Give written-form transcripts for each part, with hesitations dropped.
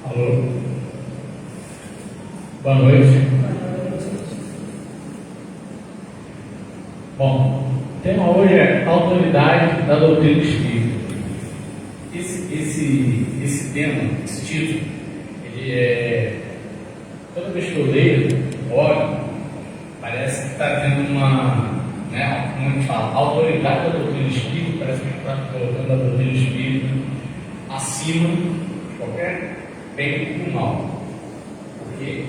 Alô? Boa noite. Bom, o tema hoje é autoridade da doutrina espírita. Esse tema, esse título, ele toda vez que eu leio, olho, parece que está tendo como a gente fala, autoridade da doutrina espírita, parece que está colocando a doutrina espírita acima de qualquer bem ou mal. Porque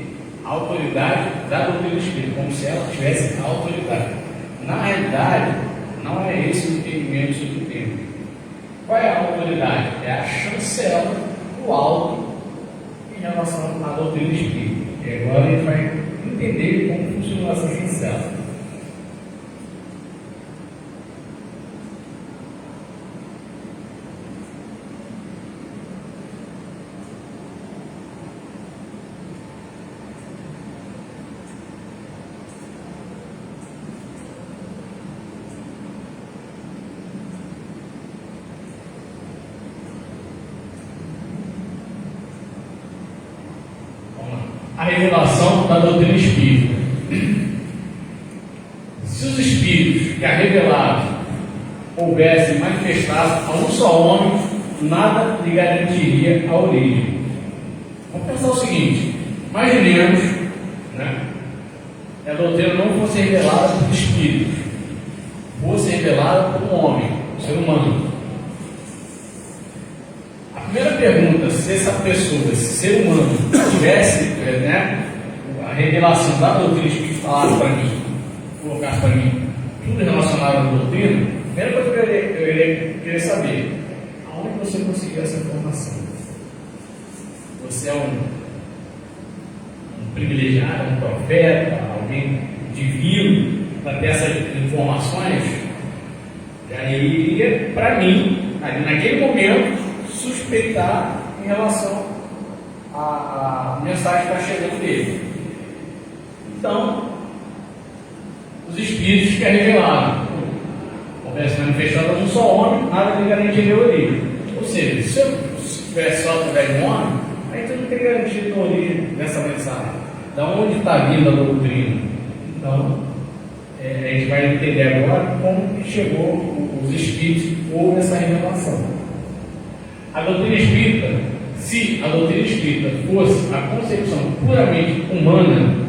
a autoridade da doutrina espírita, como se ela tivesse autoridade. Na realidade, não é esse o entendimento sobre o tema. Qual é a autoridade? É a chancela do alto em relação à doutrina espírita. E agora a gente vai entender como funciona essa chancela. A revelação da doutrina espírita. Se os espíritos que a revelaram houvessem manifestado a um só homem, nada lhe garantiria a origem. Vamos pensar o seguinte: imaginemos, que a doutrina não fosse revelada por espíritos, fosse revelada por um homem, um ser humano. A primeira pergunta, se essa pessoa, esse ser humano, tivesse a revelação da doutrina espírita falada para mim, colocasse para mim tudo relacionado à doutrina, a primeira coisa que eu iria querer saber: aonde você conseguiu essa informação? Você é um privilegiado, um profeta, alguém divino para ter essas informações? E aí iria, para mim, ali naquele momento, suspeitar em relação à mensagem que está chegando dele. Então, os espíritos que a revelaram houvesse manifestado um só homem, nada lhe garantiria a origem. Ou seja, se eu tivesse só através de um homem, aí tu não tem garantia da origem dessa mensagem. Da onde está vindo a doutrina? Então, a gente vai entender agora como que chegou os espíritos ou essa revelação. A doutrina espírita, se a doutrina espírita fosse a concepção puramente humana,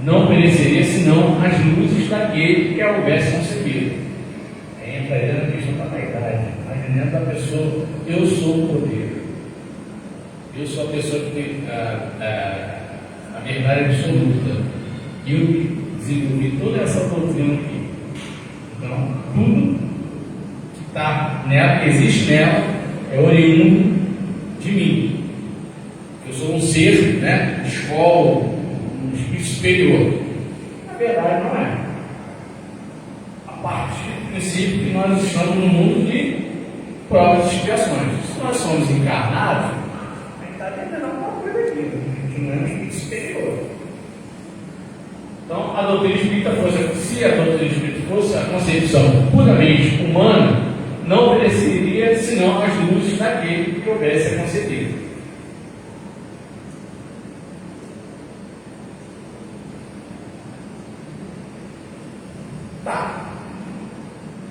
não mereceria senão as luzes daquele que a houvesse concebido. Aí entraria na questão da vaidade, imaginando a pessoa: eu sou o poder, eu sou a pessoa que tem a verdade absoluta, eu desenvolvi toda essa doutrina aqui. Então, tudo que está nela, que existe nela, é oriundo de mim. Eu sou um ser, de escola, um espírito superior. Na verdade, não é. A partir do princípio que nós estamos no mundo de provas e expiações. Se nós somos encarnados, a gente está tentando alguma coisa aqui, a gente não é um espírito superior. Então, a doutrina espírita se a doutrina espírita fosse a concepção puramente humana, não obedeceria senão as luzes daquele que houvesse a conceder.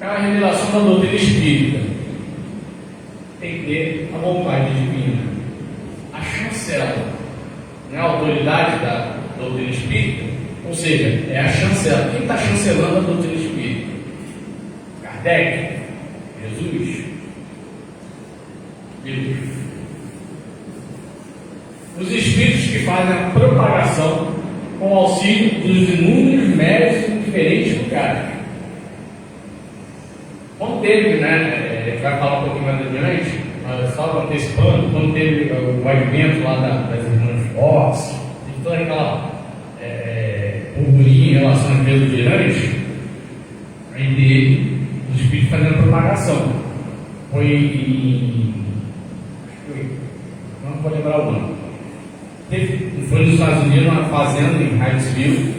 A revelação da doutrina espírita tem que ter a vontade divina, a chancela, não é a autoridade da doutrina espírita, ou seja, é a chancela. Quem está chancelando a doutrina espírita? Kardec? Jesus? Deus. Os espíritos que fazem a propagação com o auxílio dos inúmeros médios em diferentes lugares. Quando teve, a gente vai falar um pouquinho mais adiante, mas só antecipando, quando teve o advento lá das irmãs Fox, e toda aquela burburinho em relação à empresa de Irãs, aí teve os espíritos fazendo propagação. Não vou lembrar o nome. Foi nos Estados Unidos, uma fazenda em Harrisville,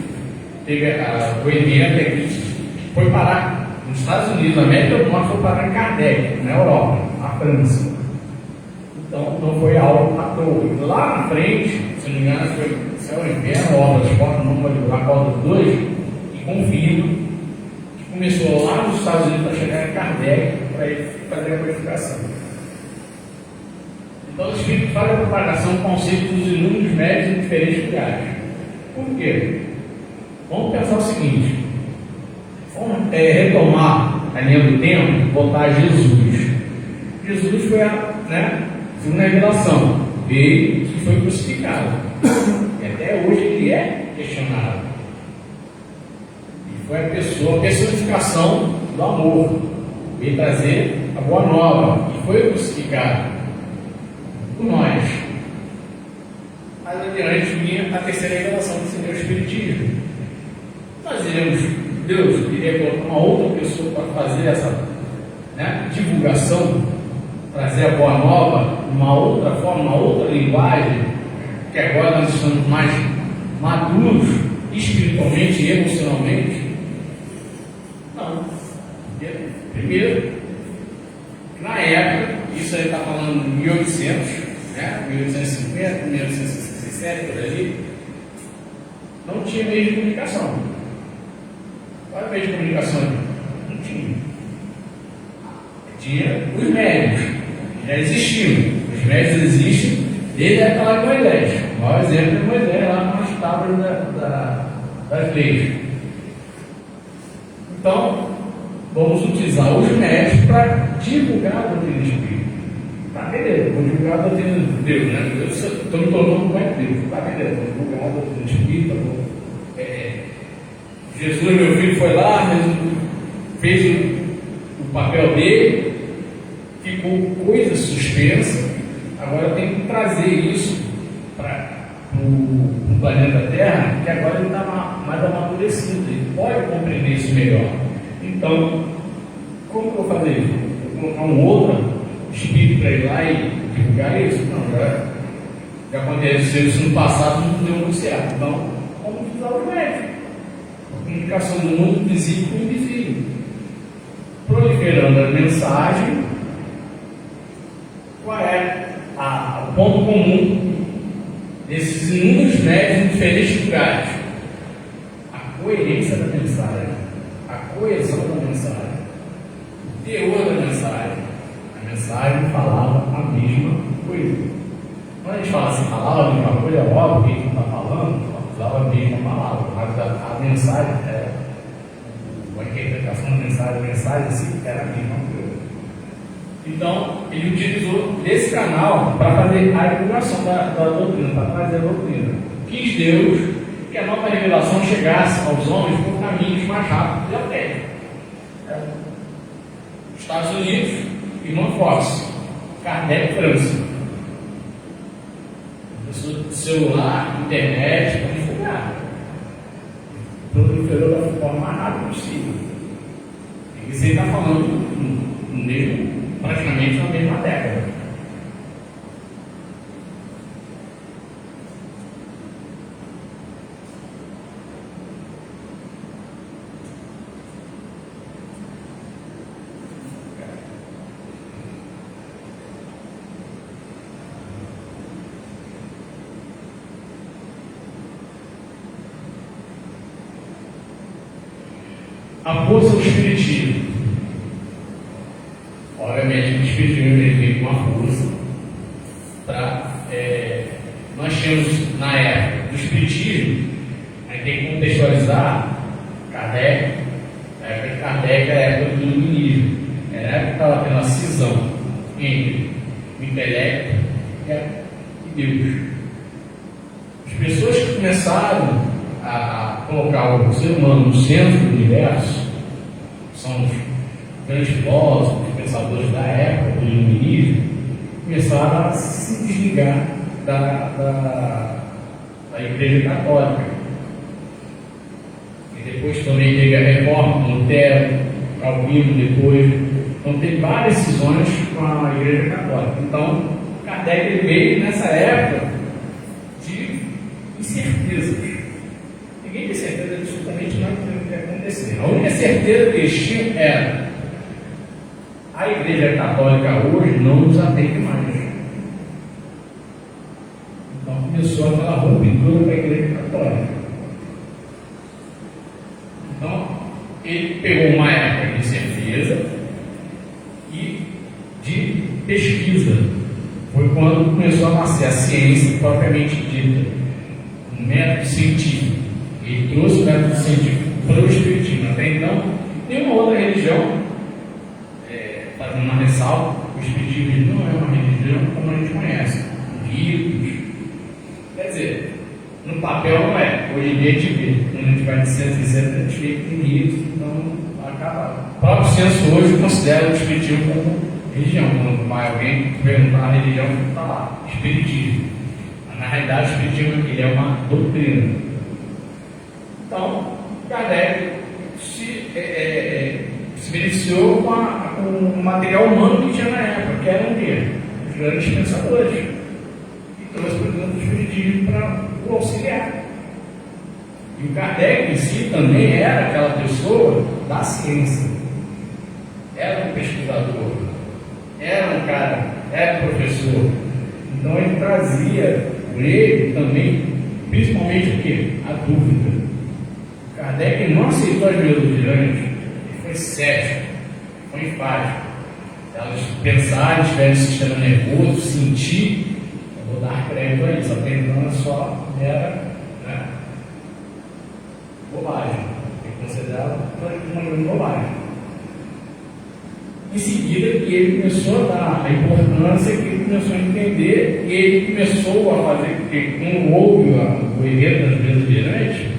teve o evento aqui, foi parar nos Estados Unidos, na América do Norte, foi parar em Kardec, na Europa, na França. O Então não foi algo à toa. Lá na frente, se não me engano, foi Céu e Inferno, Obra das Portas, não pode durar qual dos dois, e confirma que começou lá nos Estados Unidos para chegar em Kardec para ele fazer a codificação. Então o Espírito faz a propagação do conceito dos inúmeros médios em diferentes lugares. Por quê? Vamos pensar o seguinte: vamos retomar a linha do tempo, voltar a Jesus. Jesus foi a segunda revelação, veio e foi crucificado. E até hoje ele é questionado. E foi a personificação do amor. Veio trazer a boa nova e foi crucificado por nós. Mais adiante vinha a terceira revelação, que seria o Espiritismo. Nós iremos, Deus iria colocar uma outra pessoa para fazer essa divulgação, trazer a boa nova, uma outra forma, uma outra linguagem, que agora nós estamos mais maduros espiritualmente e emocionalmente. Não. Primeiro, na época, isso aí está falando de 1800, 1850, 1867, por ali, não tinha meio de comunicação. Qual é o meio de comunicação? Não tinha. Tinha os médios, já existiam. Os médios existem desde a época de Moisés. O maior exemplo é Moisés, lá nas tábuas das leis. Então, vamos utilizar os médios para divulgar a doutrina espírita. Tá, beleza, vou divulgar a doutrina de Deus, né? Eu estou me tornando um mais Deus. Tá, beleza, vou divulgar a doutrina espírita. Jesus, meu filho, foi lá, fez o papel dele, ficou coisa suspensa. Agora tem que trazer isso para o planeta Terra, que agora ele está mais amadurecido, ele pode compreender isso melhor. Então, como que eu vou fazer isso? Vou colocar um outro espírito para ir lá e divulgar isso? Não, já aconteceu isso no passado, não deu muito certo. Então, vamos utilizar os médicos. A comunicação do mundo visível e invisível. Proliferando a mensagem, qual é o ponto comum desses inúmeros médios em diferentes lugares? A coerência da mensagem, a coesão da mensagem, o teor da mensagem. A mensagem falava a mesma coisa. Quando a gente fala assim, falava a mesma coisa, é óbvio que a gente não está falando, falava a mesma palavra, mas a mensagem, a interpretação da mensagem assim, era a mesma coisa. Então, ele utilizou esse canal para fazer a divulgação da doutrina, para trazer a doutrina. Quis Deus que a nova revelação chegasse aos homens por caminhos mais rápidos e até. Estados Unidos, Irmã Fox, Kardec, França. Celular, internet, para divulgar. Proliferou da forma mais rápida possível. E você está falando no mesmo, praticamente na mesma década. A força do Espiritismo. Obviamente, o Espiritismo veio com uma força para. Nós tínhamos, na época do Espiritismo, a gente tem que contextualizar Kardec. A época de Kardec é a época do iluminismo. Era a época que estava tendo a cisão entre o intelecto e Deus. As pessoas que começaram a colocar o ser humano no centro do universo, são os grandes filósofos, pensadores da época do iluminismo, começaram a se desligar da Igreja Católica. E depois também teve a reforma, Lutero, Calvino depois. Então teve várias cisões com a Igreja Católica. Então, Kardec veio nessa época de incertezas. Ninguém tem certeza de absolutamente nada que vai acontecer. A única certeza que eles tinham era: a Igreja Católica hoje não nos atende mais. começou aquela ruptura para a Igreja Católica. Então, ele pegou uma época de certeza e de pesquisa. Foi quando começou a nascer a ciência propriamente dita, um método científico. Ele trouxe o método científico para o Espiritismo. Até então, nenhuma outra religião, fazendo uma ressalva, o Espiritismo não é uma religião como a gente conhece, ritos. Quer dizer, no papel não é. Hoje em dia a gente vê, quando a gente vai de 160, a gente vê que tem ritos, então acaba. O próprio senso hoje considera o Espiritismo como religião. Quando vai alguém perguntar a religião, está lá, Espiritismo. Mas, na realidade, o Espiritismo ele é uma doutrina. Então, Kardec se beneficiou com o material humano que tinha na época, que eram o quê? Os grandes pensadores. E trouxe para dentro do Espiritismo para o auxiliar. E o Kardec em si também era aquela pessoa da ciência. Era um pesquisador. Era um cara, era professor. Então ele trazia por ele também, principalmente o quê? A dúvida. Kardec não aceitou as mesas girantes, ele foi cético, foi enfático. Elas pensarem, tiverem sistema nervoso, sentir, eu vou dar crédito a isso, até então é só era bobagem. Ele considerava uma grande bobagem. Em seguida, que ele começou a dar a importância que ele começou a entender, e ele começou a fazer, porque quando houve o evento das mesas girantes,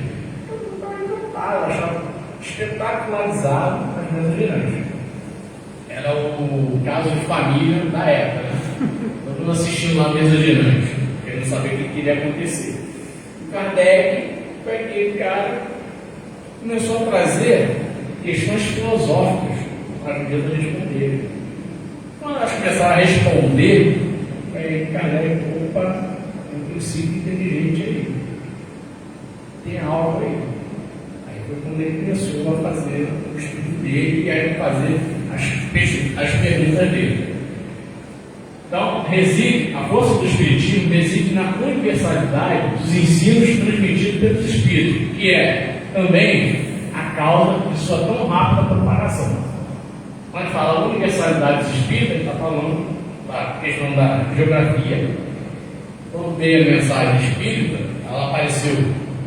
eu achava espetacularizado as mesas girantes. Era o caso de família da época, né? Todo mundo assistindo lá a mesa girante, querendo saber o que iria acontecer. O Kardec foi aquele cara que começou a trazer questões filosóficas para a mesa responder. Quando elas começaram a responder, aí Kardec, opa, tem um princípio inteligente aí. Tem algo aí. Foi quando ele começou a fazer o estudo dele e aí fazer as perguntas dele. Então, a força do Espiritismo reside na universalidade dos ensinos transmitidos pelos Espíritos, que é também a causa de sua tão rápida propagação. Quando a gente fala universalidade dos Espíritos, a gente está falando da questão da geografia. Quando veio a mensagem espírita, ela apareceu,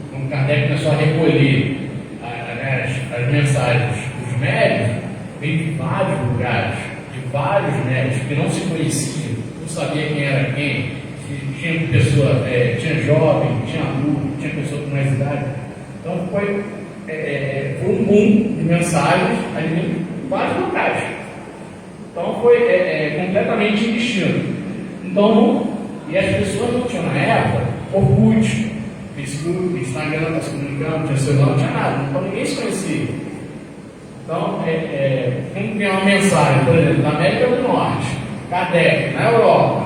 quando Kardec começou a recolher as mensagens dos médios, veio de vários lugares, de vários médios que não se conheciam, não sabia quem era quem, tinha pessoa, tinha jovem, tinha adulto, tinha pessoa com mais idade. Então foi um boom de mensagens ali em vários locais. Então foi completamente indistinto. Então, e as pessoas não tinham na época Orkut, Facebook, Instagram, para se comunicar, não tinha celular, não tinha nada, então ninguém se conhecia. Então, quando tem uma mensagem, por exemplo, na América do Norte, Kardec, na Europa,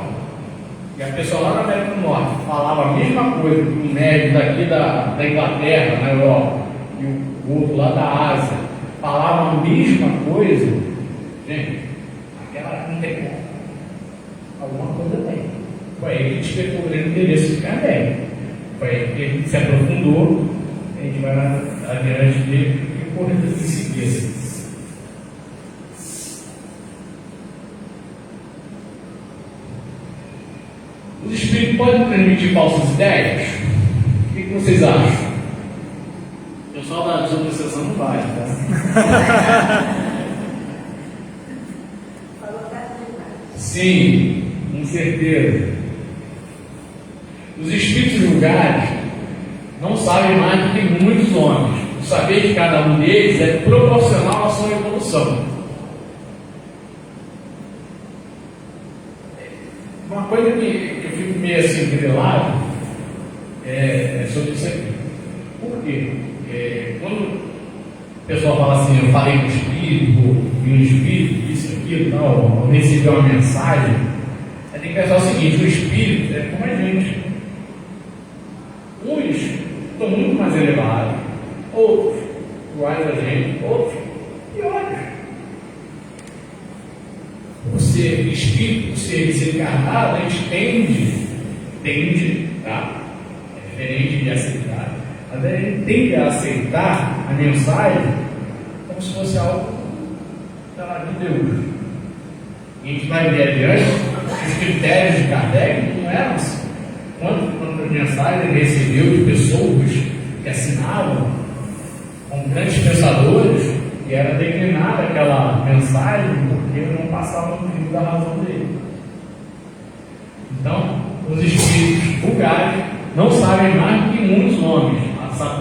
e a pessoa lá na América do Norte falava a mesma coisa que um médico daqui da Inglaterra, na Europa, e o outro lá da Ásia, falava a mesma coisa, gente, aquela não tem como. Alguma coisa tem. Foi aí que a gente despertou o grande interesse de Kardec. Foi aí que a gente se aprofundou, a gente vai adiante dele e correr das incertezas. Os espíritos podem transmitir falsas ideias? O que vocês acham? O pessoal da desobsessão não vai, tá? Sim, com certeza. Os espíritos vulgares não sabem mais do que muitos homens. O saber de cada um deles é proporcional à sua evolução. Uma coisa que eu fico meio assim grilado é sobre isso aqui. Por quê? Quando o pessoal fala assim, eu falei com o espírito, vi um espírito, isso, aquilo, tal, eu recebi uma mensagem, tem que pensar o seguinte: o espírito é como a gente. Uns estão muito mais elevados, outros iguais a gente, outros piores. O ser espírito, o ser desencarnado, a gente tende, tá? diferente de aceitar. Mas a gente tem que aceitar a mensagem como se fosse algo de Deus. E a gente vai ver adiante, os critérios de Kardec não eram assim. Quantas mensagens ele recebeu de pessoas que assinavam com grandes pensadores, e era declinada aquela mensagem porque não passava no crivo da razão dele. Então, os espíritos vulgares não sabem mais do que muitos homens.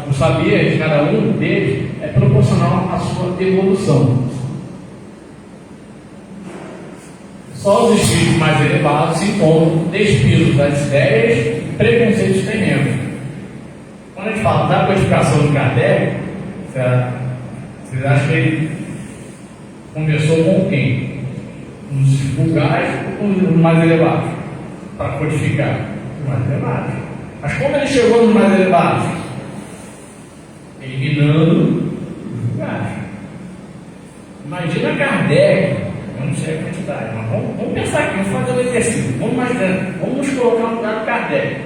O saber de cada um deles é proporcional à sua evolução. Só os espíritos mais elevados se encontram despidos das ideias e preconceitos terrenos. Quando a gente fala da codificação de Kardec, vocês acham que ele conversou com quem? Os vulgares ou com os mais elevados? Para codificar os mais elevados. Mas como ele chegou nos mais elevados? Eliminando os vulgares. Imagina Kardec, eu não sei a quantidade, mas vamos pensar aqui, vamos fazer um exercício, vamos imaginar, vamos nos colocar no lugar do Kardec,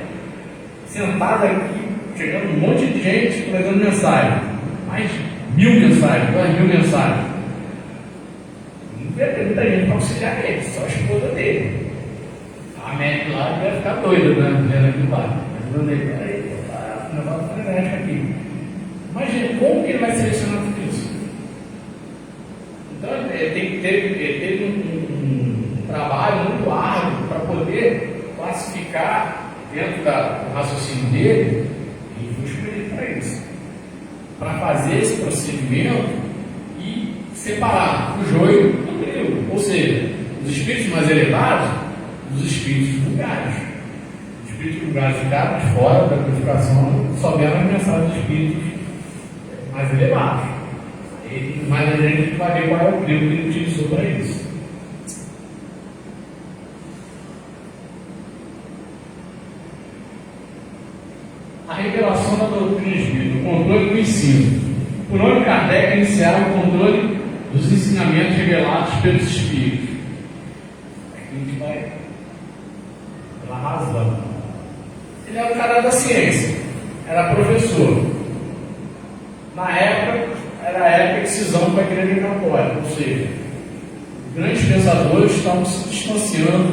sentado aqui, chegando um monte de gente trazendo mensagem, mais 1000 mensagens, 2000 mensagens. Não ia ter muita gente para auxiliar ele, só a esposa dele. A médica lá ia ficar doida, né? Vendo aquilo lá. Ajudando ele, peraí, o negócio frenético aqui. Imagina como que ele vai selecionar tudo isso. Então ele tem que ter um trabalho muito árduo para poder classificar dentro do raciocínio dele, e foi escolhido para isso. Para fazer esse procedimento e separar o joio do trigo, ou seja, os espíritos mais elevados dos espíritos vulgares. Os espíritos vulgares ficaram de fora da codificação, só vieram a mensagem dos espíritos mais elevados. E mais a gente vai ver qual é o crivo que ele utilizou para isso. A revelação da doutrina espírita, o controle do ensino. Por onde Kardec iniciava o controle dos ensinamentos revelados pelos espíritos. Aqui a gente vai pela razão. Ele era o cara da ciência, era professor. Na época, era a época de cisão com a Igreja Católica, ou seja, grandes pensadores estavam se distanciando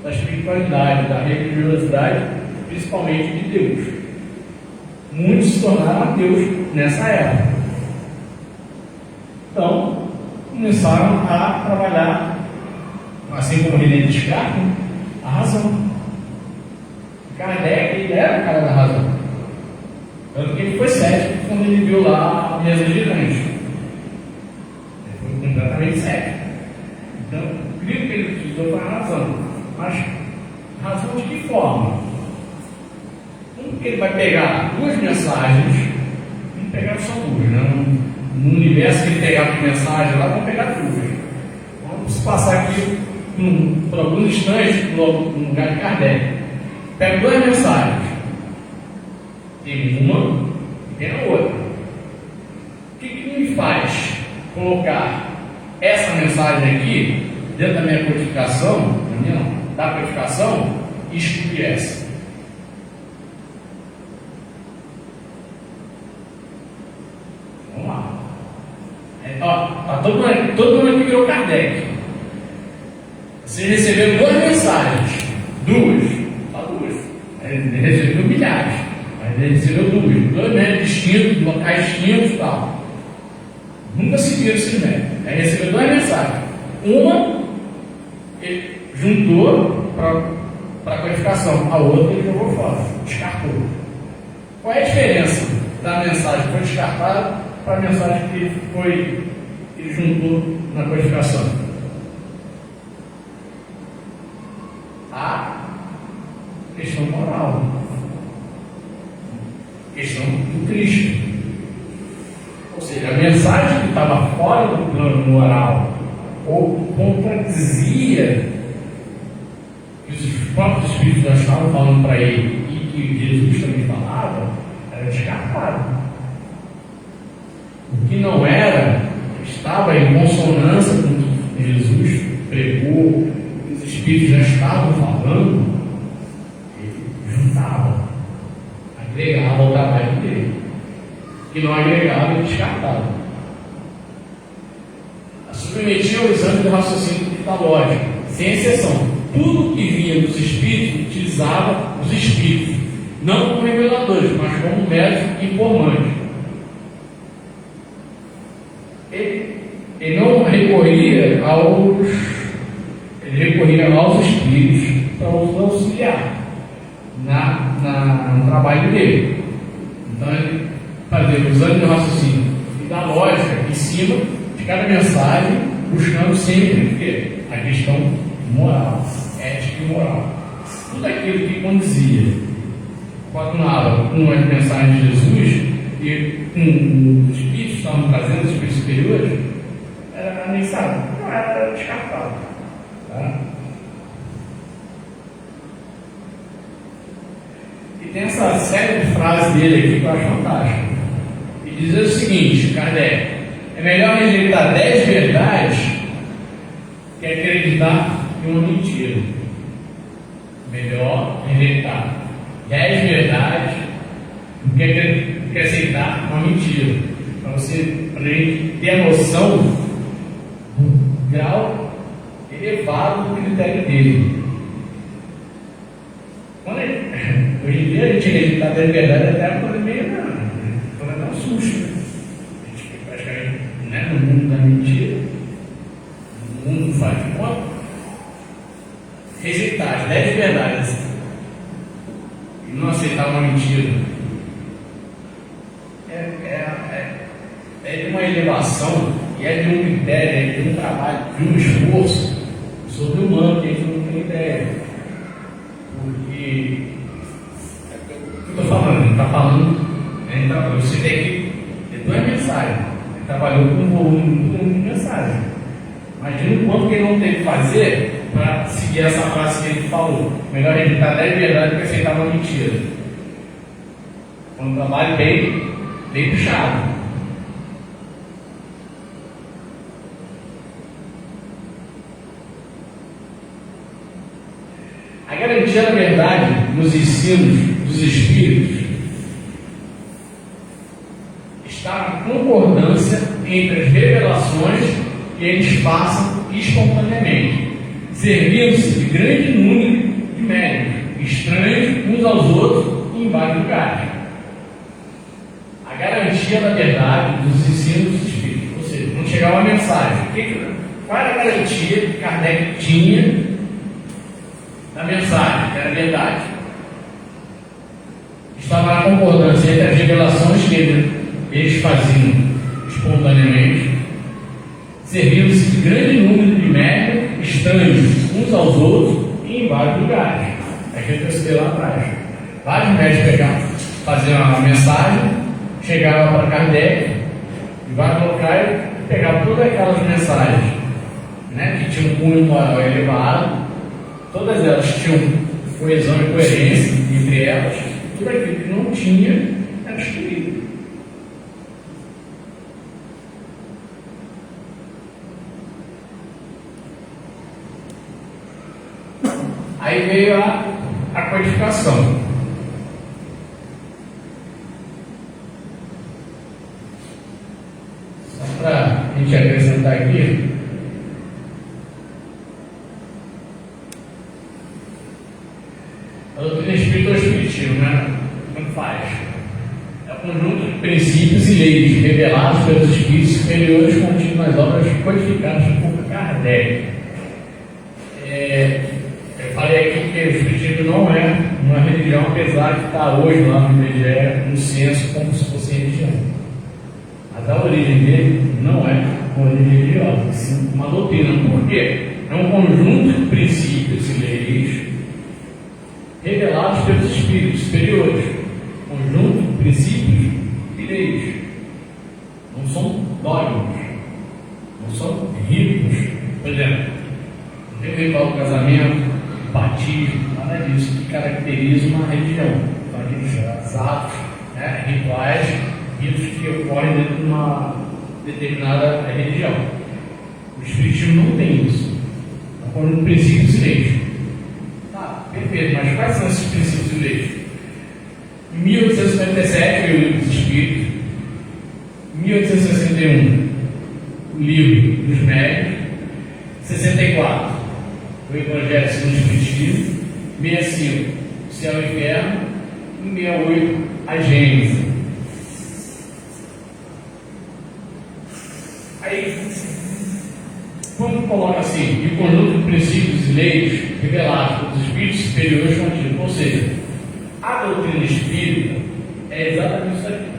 da espiritualidade, da religiosidade, principalmente de Deus. Muitos se tornaram ateus nessa época. Então, começaram a trabalhar, assim como René Descartes, a razão. Kardec, ele era o cara da razão. Tanto que ele foi cético quando ele viu lá a mesa gigante. Ele foi completamente cético. Então, o crivo que ele utilizou foi a razão. Mas, razão de que forma? Como que ele vai pegar duas mensagens? Não pegaram só duas, né? No universo que ele pegava de mensagem lá, vão pegar duas. Vamos passar aqui por alguns instantes no lugar de Kardec. Pega duas mensagens. Tem uma e tem a outra. O que me faz colocar essa mensagem aqui dentro da minha codificação, da codificação, e excluir essa? Vamos lá. Tá todo mundo aqui virou Kardec. Vocês receberam duas mensagens. Só duas. Ele recebeu milhares. Mas ele recebeu dois médicos distintos, locais distintos e tal. Nunca se viram esse médico. Aí recebeu duas mensagens. Uma ele juntou para a codificação, a outra ele jogou fora, descartou. Qual é a diferença da mensagem que foi descartada para a mensagem que ele juntou na codificação? A questão moral, questão do Cristo. Ou seja, a mensagem que estava fora do plano moral ou contradizia que os próprios Espíritos já estavam falando para ele e que Jesus também falava, era descartado. O que não era, estava em consonância com o que Jesus pregou, o que os Espíritos já estavam falando, ele juntava. agregava ao trabalho dele. Que não agregava, ele descartava. Submetia ao exame do raciocínio da lógica, sem exceção. Tudo que vinha dos espíritos utilizava os espíritos, não como reveladores, mas como meros informantes. Ele não recorria aos espíritos para os auxiliar no trabalho dele. Então ele fazia o exame do raciocínio e da lógica em cima de cada mensagem, buscando sempre a questão moral, ética e moral. Tudo aquilo que conduzia, coadunava com as mensagens de Jesus e com os espíritos que estavam trazendo, os espíritos superiores, era anexado, não era descartado. Tá? E tem essa série de frases dele aqui que eu acho fantástica. E diz o seguinte, Kardec: é melhor rejeitar 10 verdades que acreditar em uma mentira. Melhor rejeitar 10 verdades do que aceitar uma mentira. Para a gente ter a noção do grau elevado do critério dele. Hoje em dia a gente acredita na verdade até uma coisa meio um susto. A gente praticamente, né, no mundo da mentira, no mundo faz de conta, rejeitar as 10 verdades e não aceitar uma mentira é de uma elevação e é de um critério, é de um trabalho, de um esforço sobre-humano que a gente não tem ideia. Porque o que eu estou falando? Ele está falando, você tem que ter 2 mensagens. Ele trabalhou com um volume muito grande de mensagens. Imagina o quanto que ele não teve que fazer para seguir essa frase que ele falou. Melhor rejeitar 10 verdades do que aceitar uma mentira. Foi um trabalho bem puxado. A garantia da verdade nos ensinos dos espíritos está na concordância entre as revelações que eles passam espontaneamente, servindo-se de grande número de médios, estranhos uns aos outros em vários lugares. A garantia da verdade dos ensinos dos espíritos, ou seja, quando chegava uma mensagem, qual era a garantia que Kardec tinha da mensagem, que era verdade? Estava na concordância entre as revelações que eles faziam espontaneamente, servindo-se de grande número de médios estranhos uns aos outros e em vários lugares. É aquilo que eu citei lá atrás. Vários médios faziam uma mensagem, chegavam para Kardec, em vários locais, pegavam todas aquelas mensagens, né, que tinham um cunho moral elevado. Todas elas tinham coesão e coerência entre elas, tudo aquilo que não tinha era destruído. Aí veio a codificação. Só para a gente acrescentar aqui. A doutrina espírita ou espiritismo, né? Como faz? É o conjunto de princípios e leis revelados pelos espíritos superiores contidos nas obras codificadas por Kardec. Eu falei aqui que o espiritismo não é uma religião, apesar de estar hoje lá no IBGE um censo como se fosse religião. Mas a origem dele não é uma origem religiosa, sim uma doutrina. Por quê? É um conjunto de princípios e leis revelados pelos espíritos superiores, conjunto de princípios e leis. Não são dogmas, não são ritos. Por exemplo, não tem ritual do casamento, batismo, nada disso que caracteriza uma religião. Então, aqueles atos, né, rituais, ritos que ocorrem dentro de uma determinada religião. O espiritismo não tem isso. É um conjunto de princípios e leis. Perfeito, mas quais são esses princípios e leis? Em 1857 veio o Livro dos Espíritos. Em 1861, o Livro dos Médiuns. 64, o Evangelho segundo o Espiritismo. 65, o Céu e o Inferno. E 68, a Gênese. Aí, quando coloca assim, e o conjunto de princípios e leis revelados pelos espíritos superiores contínuos, ou seja, a doutrina espírita é exatamente isso aqui.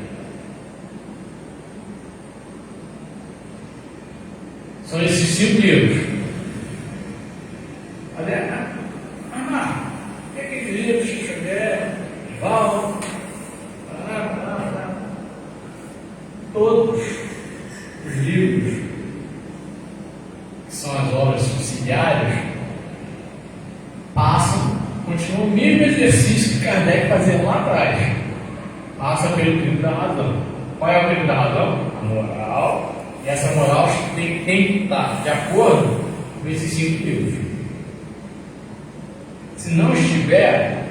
São esses 5 livros. O que é aqueles livros que Xavier, Valdo, todos os livros que são as obras subsidiárias continuam o mesmo exercício que Kardec fazia lá atrás. Passa pelo crivo da razão. Qual é o crivo da razão? A moral. E essa moral tem que estar de acordo com esses 5 livros. Se não estiver,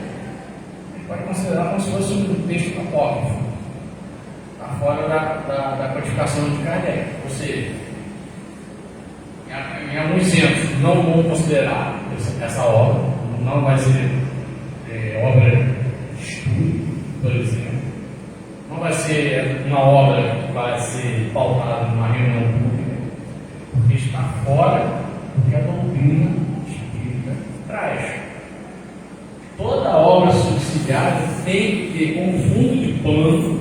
a gente pode considerar como se fosse um texto apócrifo. Está fora da codificação de Kardec. Ou seja, em alguns centros não vão considerar essa obra, não vai ser obra de estudo, por exemplo. Não vai ser uma obra que vai ser pautada numa reunião pública, porque está fora do que a doutrina espírita traz. Toda obra subsidiária tem que ter como fundo de pano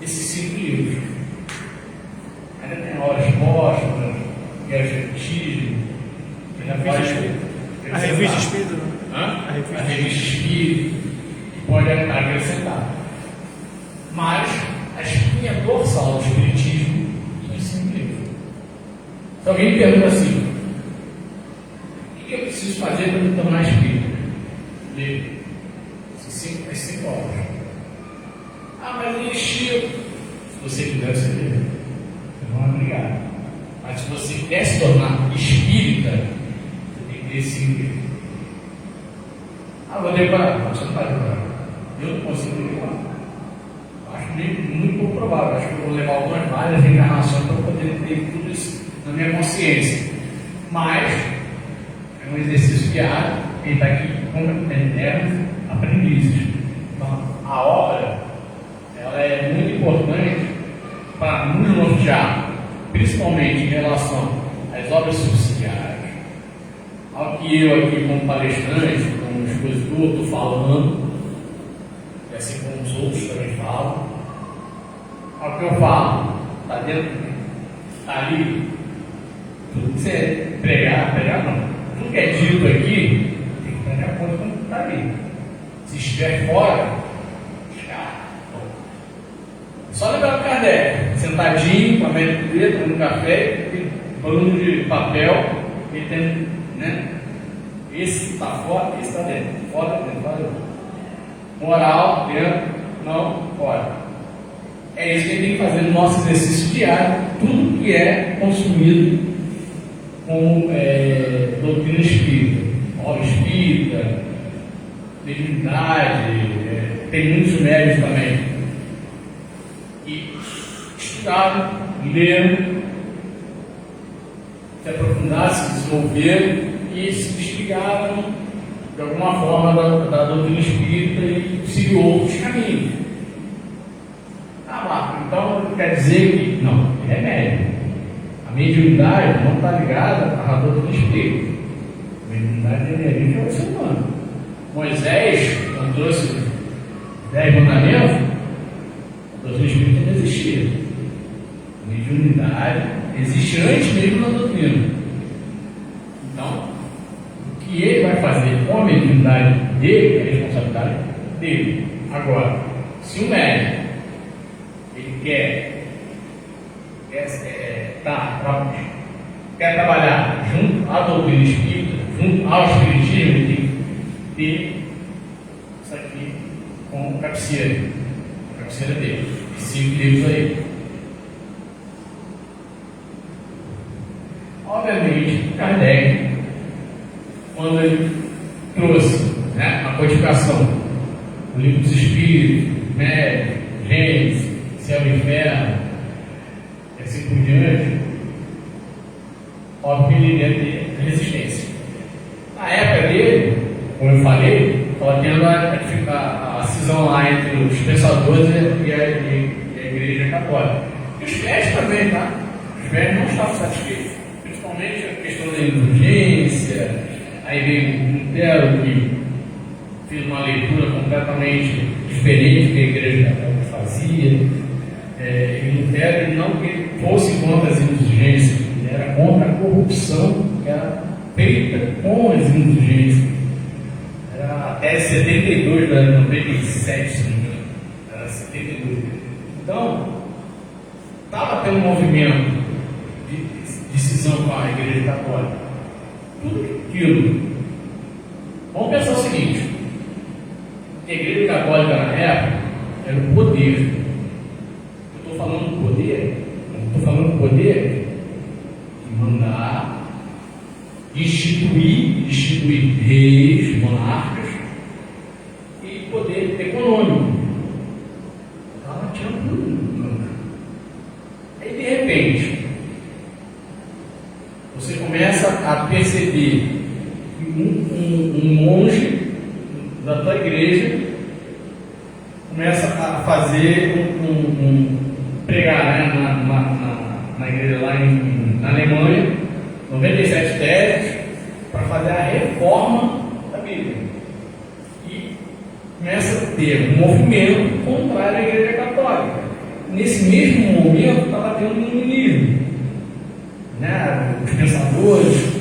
esses 5 livros. Ainda tem obras póstumas, Gadgetismo, a revista Espírita, a revista Espírita, que pode acrescentar. Mas a espinha dorsal do Espiritismo são esses 5 livros. Se alguém me pergunta assim, o que eu preciso fazer para me tornar espírita? Ler as 5 obras. Mas ele Chico. Se você quiser, você lê. Você não é obrigado. Mas se você quer se tornar espírita, você tem que ler 5 livros. Vou decorar. Você não vai decorar. Eu não consigo decorar. Acho muito pouco provável. Acho que eu vou levar algumas várias reencarnações para poder ter tudo isso na minha consciência. Mas é um exercício diário. Quem está aqui como eternos aprendizes. Então, a obra ela é muito importante para nos nortear, principalmente em relação às obras subsidiárias, ao que eu aqui como palestrante, como expositor, estou falando, e assim como os outros também falam, ao que eu falo, está dentro de mim, está ali, tudo que você pregar não, tudo que é dito aqui, tem que estar de acordo com o que está ali. Se estiver fora, só lembrar do Kardec, sentadinho, com a média de letra, tomando café, bando de papel, ele tem, né? Esse está fora, esse está dentro. Fora, dentro, fora, dentro. Moral, dentro, não, fora. É isso que a gente tem que fazer no nosso exercício diário, tudo que é consumido como doutrina espírita, obra espírita, mediunidade, tem muitos médios também. E estudaram, leram, se aprofundaram, se desenvolveram e se desligaram de alguma forma da doutrina espírita e seguiu outros caminhos. Marco, então quer dizer que não, é remédio. A mediunidade não está ligada à doutrina espírita. A mediunidade é inerente ao ser humano. Moisés, quando trouxe os 10 mandamentos, a doutrina espírita não existia. A mediunidade existe antes mesmo da doutrina. Então, o que ele vai fazer com a mediunidade dele é a responsabilidade dele. Agora, se o médico ele quer trabalhar junto à doutrina espírita, junto ao espiritismo, ele tem que ter isso aqui como cabeceira. A cabeceira dele. E 5 livros aí. Obviamente, Kardec, quando ele trouxe né? A codificação, o livro dos Espíritos, Médios, Gênesis, Céu e Inferno, e assim por diante, óbvio que ele ia ter resistência. Na época dele, como eu falei, estava tendo a cisão lá entre os pensadores e a Igreja Católica. E os fiéis também, tá? Os fiéis não estavam satisfeitos, principalmente a questão da indulgência. Aí veio o Lutero, que fez uma leitura completamente diferente do que a Igreja Católica fazia. E Lutero não que fosse contra as indulgências, ele era contra a corrupção que era feita com as indulgências. Era até 72, era 97, se não me engano. Era 72. Então, estava tendo um movimento de cisão com a Igreja Católica. Tudo aquilo. Vamos pensar o seguinte: a Igreja Católica na época era o poder. Eu estou falando do poder, não estou falando do poder de mandar, instituir reis, monarcas e poder econômico. Ela tinha tudo. Aí de repente você começa a perceber que um monge da tua igreja começa a fazer pregar, né, na igreja lá na Alemanha, 97 teses para fazer a reforma da Bíblia. E começa a ter um movimento contrário à Igreja Católica. Nesse mesmo momento estava tendo um iluminismo, né? Os pensadores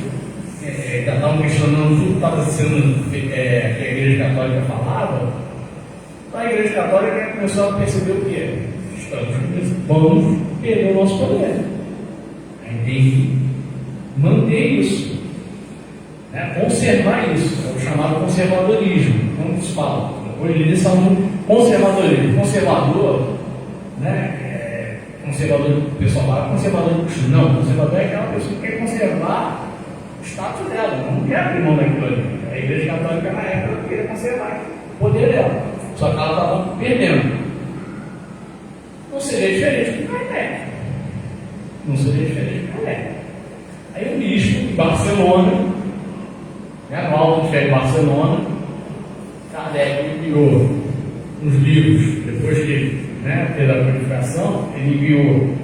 estavam questionando tudo que estava sendo que a Igreja Católica falava. Então a Igreja Católica começou a perceber o quê? Vamos perder o nosso poder. Aí tem que manter isso, né? Conservar isso, é o chamado conservadorismo, como se fala. Hoje eles são conservadorismo, conservador, né? Conservador, o pessoal fala conservador, não, conservador é aquela pessoa que quer conservar o status dela, não quer abrir mão daquilo ali. A Igreja Católica na época queria conservar o poder dela, só que ela estava perdendo. Não seria diferente com Kardec. Não seria diferente com Kardec. Aí um bispo de Barcelona, né, no Alto de Fé de Barcelona, Kardec enviou uns livros, depois que, né, fez a purificação, ele enviou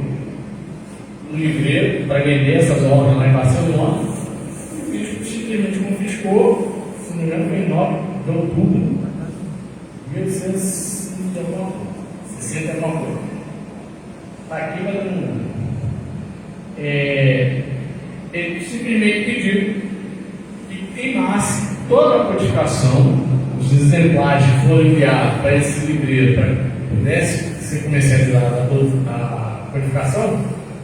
um livreiro para vender essas obras lá em Barcelona. E o bispo simplesmente confiscou, se não me engano, foi em 9 de outubro de 1869. Está aqui, mas não. Ele simplesmente pediu que queimasse toda a codificação, os exemplares que foram enviados para esse livreiro, para que pudesse ser comercializada a codificação,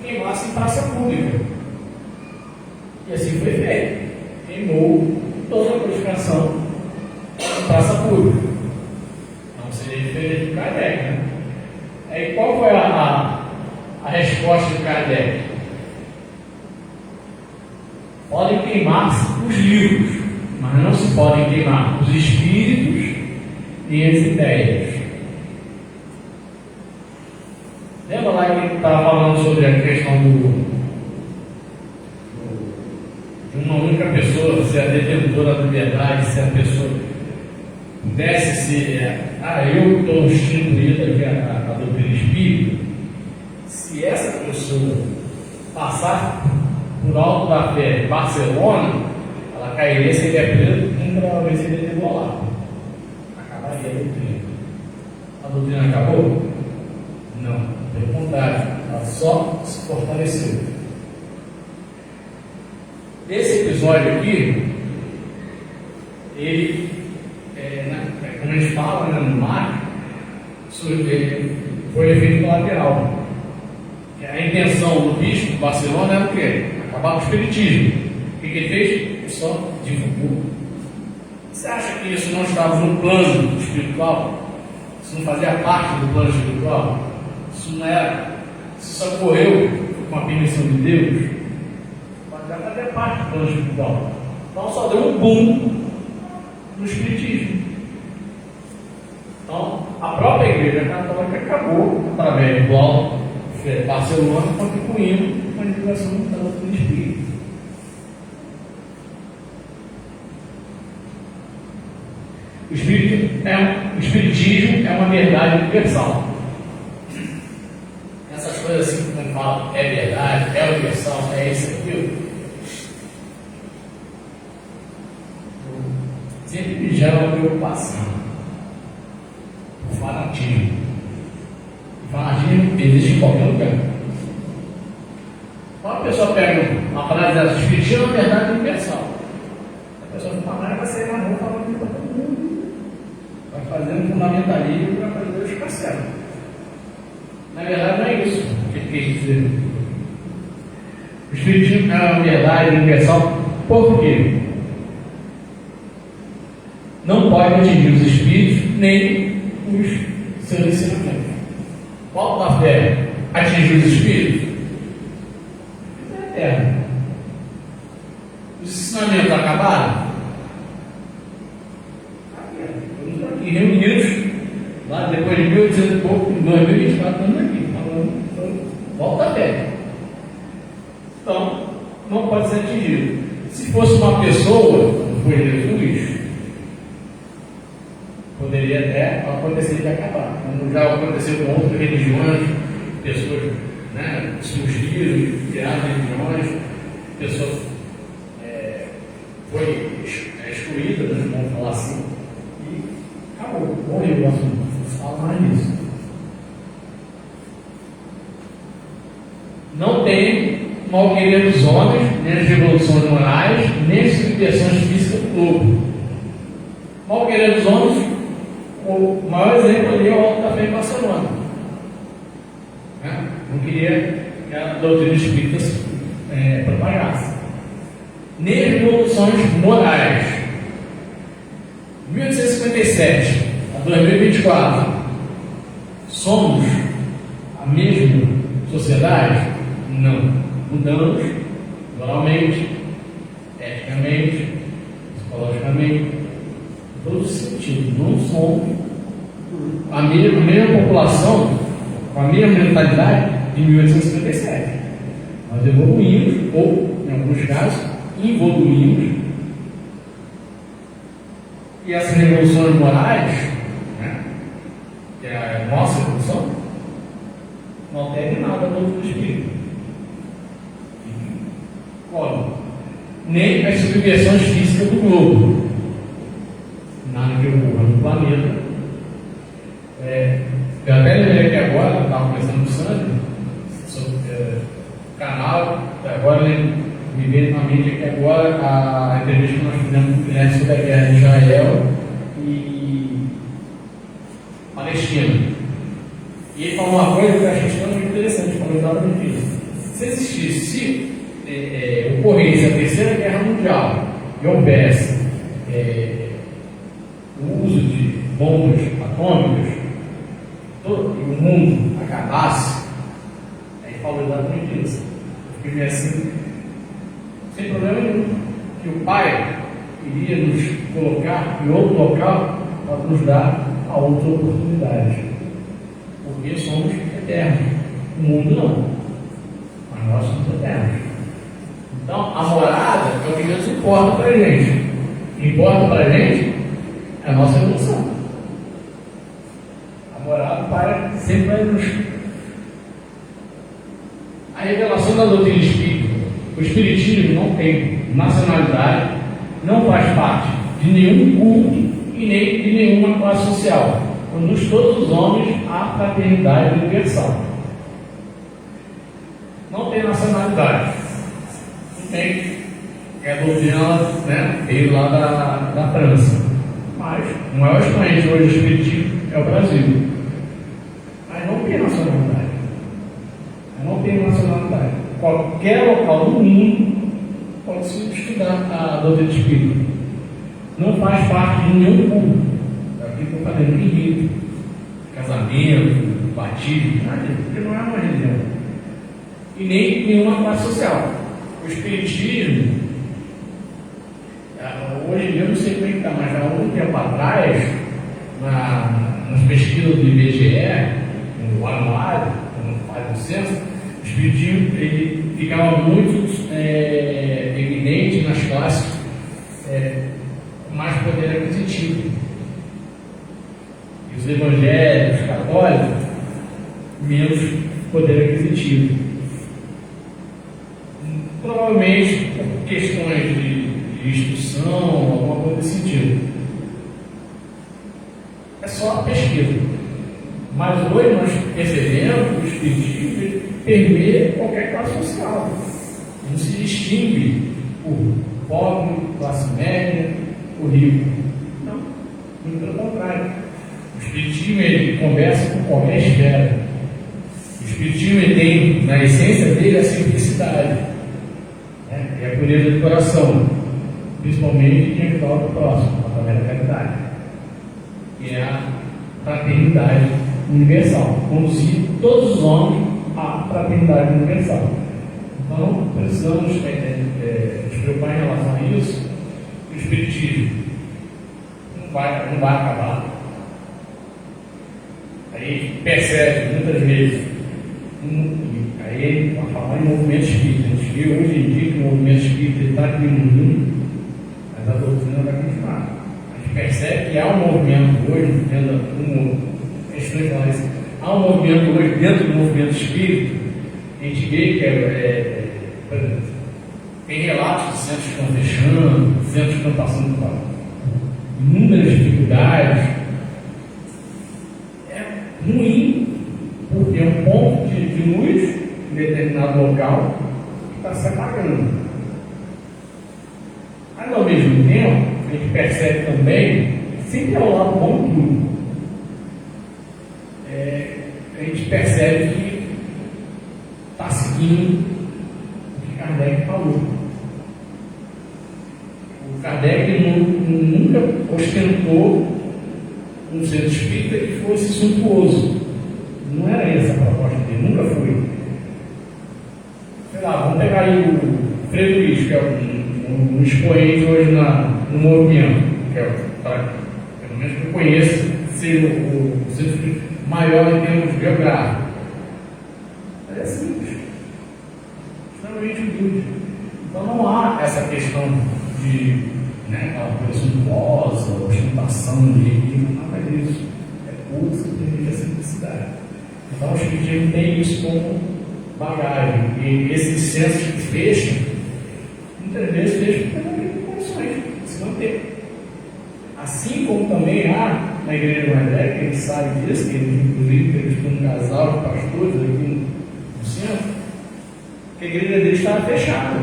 queimasse em praça pública. E assim foi feito. Queimou toda a codificação em praça pública. Não seria diferente de Kardec, né? Aí qual foi a resposta de Kardec? Podem queimar os livros, mas não se podem queimar os espíritos e as ideias. Lembra lá que ele estava falando sobre a questão de uma única pessoa ser a detentora da verdade, se a pessoa pudesse ser, eu estou instituído aqui a doutrina espírita. Se essa pessoa passar por Alto da Fé de Barcelona, ela cairia, seria presa e provavelmente seria degolada. Acabaria a doutrina. A doutrina acabou? Não, pelo contrário, ela só se fortaleceu. Esse episódio aqui, ele, como a gente fala, né, no mar, foi efeito colateral. A intenção do bispo de Barcelona era o quê? Acabar com o espiritismo. O que ele fez? Ele só divulgou. Você acha que isso não estava no plano espiritual? Isso não fazia parte do plano espiritual? Isso não era. Isso só ocorreu com a permissão de Deus? Pode fazer parte do plano espiritual. Então só deu um boom no Espiritismo. Então, a própria Igreja Católica acabou, através do Paulo Barcelona, contribuindo com a divulgação da doutrina espírita. O Espiritismo é uma verdade universal. Essas coisas assim, como fala, é verdade, é universal, é isso, aquilo. Sempre me gera uma preocupação. O fanatismo. O fanatismo existe em qualquer lugar. Quando a pessoa pega uma frase dessa, Espiritismo é uma verdade universal. A pessoa vai sair na rua falando para todo mundo. Vai fazendo fundamentalismo para fazer os parcelos. Na verdade, não é isso que ele quis dizer. O Espiritismo é uma verdade universal, por quê? Não pode atingir os espíritos nem os seus ensinamentos. Qual da fé atingir os espíritos? É eterno. Os ensinamentos acabaram? Estamos aqui reunidos, lá depois de 1800 e pouco, em 2024, estamos aqui falando, volta a fé. Então, não pode ser atingido. Se fosse uma pessoa, como foi Jesus, poderia até acontecer de acabar, como já aconteceu com outras religiões, pessoas, né, surgiram, criaram religiões, pessoas foi excluída, né, vamos falar assim, e acabou, morreu o assunto, não se fala mais disso. Não tem mal-querer dos homens, nem as revoluções morais, nem as subversões físicas do globo. Mal-querer dos homens, o maior exemplo ali é o Alto da Fé em Barcelona. Não queria que a doutrina espírita se propagasse. Nem as revoluções morais. 1857 a 2024, somos a mesma sociedade? Não. Mudamos moralmente, eticamente, psicologicamente, em todos os sentidos. Não somos a mesma população, com a mesma mentalidade de 1857. Nós evoluímos, ou, em alguns casos, evoluímos. E essas revoluções morais, né, que é a nossa evolução, não altera nada do outro espírito. Olha, nem as subversões físicas do globo. Nada que ocorra no planeta. Eu até lembrei que agora, eu estava conversando com o Sandro, sobre o canal, agora me veio na mente que agora a entrevista que nós fizemos sobre a guerra de Israel e Palestina. E ele falou uma coisa que eu achei extremamente interessante, falou exatamente isso. Se existisse, ocorresse a Terceira Guerra Mundial e houvesse o uso de bombas atômicas, e o mundo acabasse, aí falou exatamente isso. Eu fiquei assim, sem problema nenhum, que o Pai iria nos colocar em outro local para nos dar a outra oportunidade, porque somos eternos. O mundo não, mas nós somos eternos. Então, a morada é o que Deus importa para a gente. O que importa para a gente é a nossa evolução. A morada, o Pai sempre vai nos. A revelação da doutrina espírita. O Espiritismo não tem nacionalidade, não faz parte de nenhum culto e nem de nenhuma classe social. Conduz todos os homens à fraternidade universal. Não tem nacionalidade. Não tem. É a doutrina, né, veio lá da França. Mas o maior expoente hoje do Espiritismo é o Brasil. Mas não tem nacionalidade. Não tem nacionalidade. Qualquer local do mundo pode se estudar a doutrina espírita. Não faz parte de nenhum culto. Aqui estou fazendo de rito, casamento, batismo, nada disso, porque não é uma religião. E nem nenhuma classe social. O Espiritismo, hoje eu não sei como é que está, mas há algum tempo atrás, nas pesquisas do IBGE, no anuário, quando faz o censo, o espiritismo ele ficava muito evidente nas classes com mais poder aquisitivo. E os evangélicos, católicos, menos poder aquisitivo. Provavelmente por questões de instrução, alguma coisa desse sentido. É só a pesquisa. Mas hoje nós percebemos que o espiritismo permeia qualquer classe social. Não se distingue por pobre, classe média, por rico. Não, muito pelo contrário. O espiritismo ele conversa com qualquer esfera. O espiritismo ele tem, na essência dele, a simplicidade, e a pureza do coração, principalmente em ajudar o próximo, através da caridade, que é a fraternidade universal, conduzir todos os homens à fraternidade universal. Então, precisamos nos preocupar em relação a isso. O espiritismo não vai acabar. Aí percebe muitas vezes, aí a falar em movimento espírita, a gente vê hoje em dia que o movimento espírita está diminuindo, mas a doutrina vai continuar. A gente percebe que há um movimento hoje, há um movimento hoje dentro do movimento espírita. A gente vê que por exemplo, tem relatos de centros que estão fechando, centros que estão passando por inúmeras dificuldades. É ruim, porque é um ponto de luz em determinado local que está se apagando. Mas ao mesmo tempo, a gente percebe também que sempre é o lado bom de tudo. A gente percebe que está seguindo o que Kardec falou. O Kardec nunca ostentou um centro espírita que fosse suntuoso. Não era essa a proposta dele, nunca foi. Sei lá, vamos pegar aí o Frei Luiz, que é um expoente hoje no movimento, que pelo menos que eu conheço, ser o centro espírita maior em termos geográficos. É simples, extremamente humilde. Então não há essa questão de aquela coisa suntuosa, ostentação de riqueza, nada disso. É pura simplesmente a simplicidade. Então o espiritismo tem isso como bagagem. E esses censos que fecham, muitas vezes fecham porque não tem condições de se manter. Assim como também há na igreja evangélica, a gente sabe disso, que eles inclusive entrevistou um casal de pastores aqui no centro, que a igreja dele estava fechada.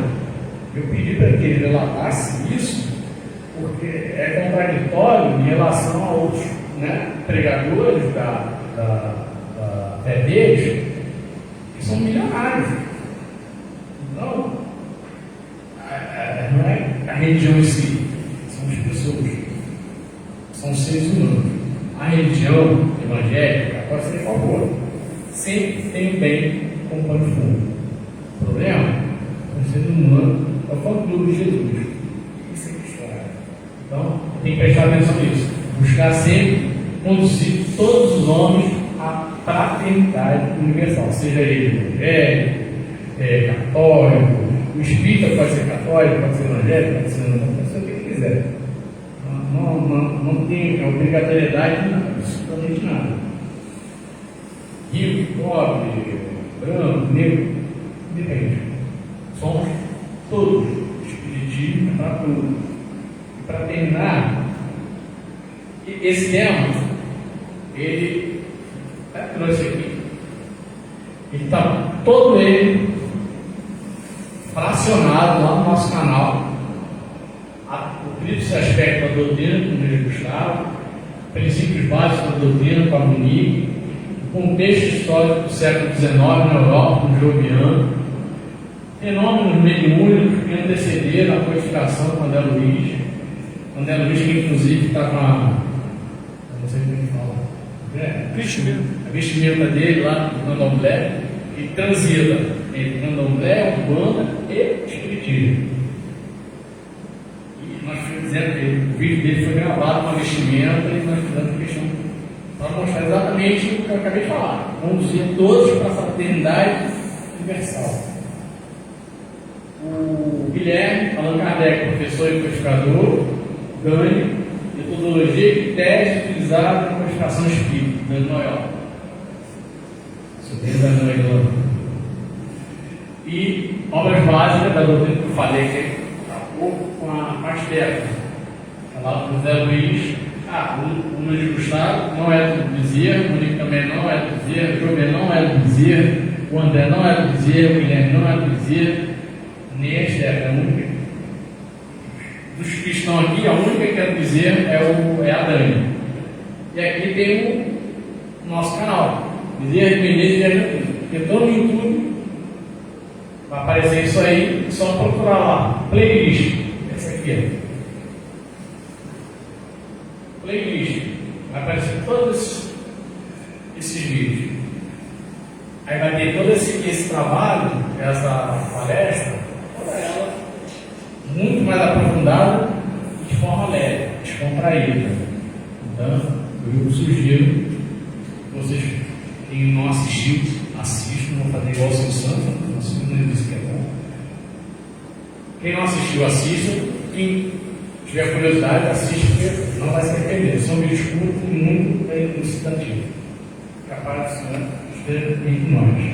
Eu pedi para que ele relatasse isso, porque é contraditório em relação a outros pregadores da fé deles, que são milionários. Então, não é a religião em si, são as pessoas, são seres humanos. A religião evangélica, pode ser qual for, sempre tem o bem como pano de fundo. O problema é o ser humano, é o fã-clube de Jesus. Isso é que história. Então, tem que prestar atenção nisso. Buscar sempre conduzir todos os homens à fraternidade universal, seja ele evangélico, católico, o espírita pode ser católico, pode ser evangélico, pode ser o que ele quiser. Não tem obrigatoriedade de nada, absolutamente nada. Rico, pobre, branco, negro, depende. Somos todos espiritismo para tudo. E para terminar, esse tema, ele trouxe aqui. Ele está todo ele fracionado lá no nosso canal. O tríplice aspecto da doutrina, com o Luiz Gustavo, princípios básicos da doutrina, com a Monique, o contexto histórico do século XIX na Europa, com o Joviano, fenômenos mediúnicos que antecederam a codificação com André Luiz. André Luiz, que inclusive está com não sei como é que fala, a vestimenta dele lá no candomblé, que transita entre candomblé, umbanda e espiritismo. nós fizemos, o vídeo dele foi gravado com a vestimenta e nós fizemos questão para mostrar exatamente o que eu acabei de falar. Conduzir todos para a fraternidade universal. O Guilherme, Allan Kardec, professor e codificador, Dani, metodologia e tese utilizada na codificação espírita, Dani Noel. Sobrinho da Noel. E obras básicas da doutrina que eu falei aqui há pouco, com a parte dela. Falava para o Zé Luiz, o Luiz Gustavo não é do Bezerra, o Nico também não é do Bezerra, o Jovem não é do Bezerra, o André não é do Bezerra, o Guilherme não é do Bezerra. Neste é a única. Dos que estão aqui, a única que quero dizer é a Dani. E aqui tem o nosso canal, Bezerra de Menezes e Argentina. Entrou no YouTube, vai aparecer isso aí, só procurar lá, playlist. Essa aqui, playlist. Vai aparecer todos esses vídeos. Aí vai ter todo esse trabalho, essa palestra, toda ela muito mais aprofundada e de forma leve, descontraída. Então, eu sugiro que vocês, quem não assistiu, assistam, vão fazer igual o seu santo, não disse que é bom. Quem não assistiu, assista. Quem tiver curiosidade, assiste, porque não vai se arrepender. São vídeos curtos e muito bem elucidativos. Capaz do Senhor esteja entre nós.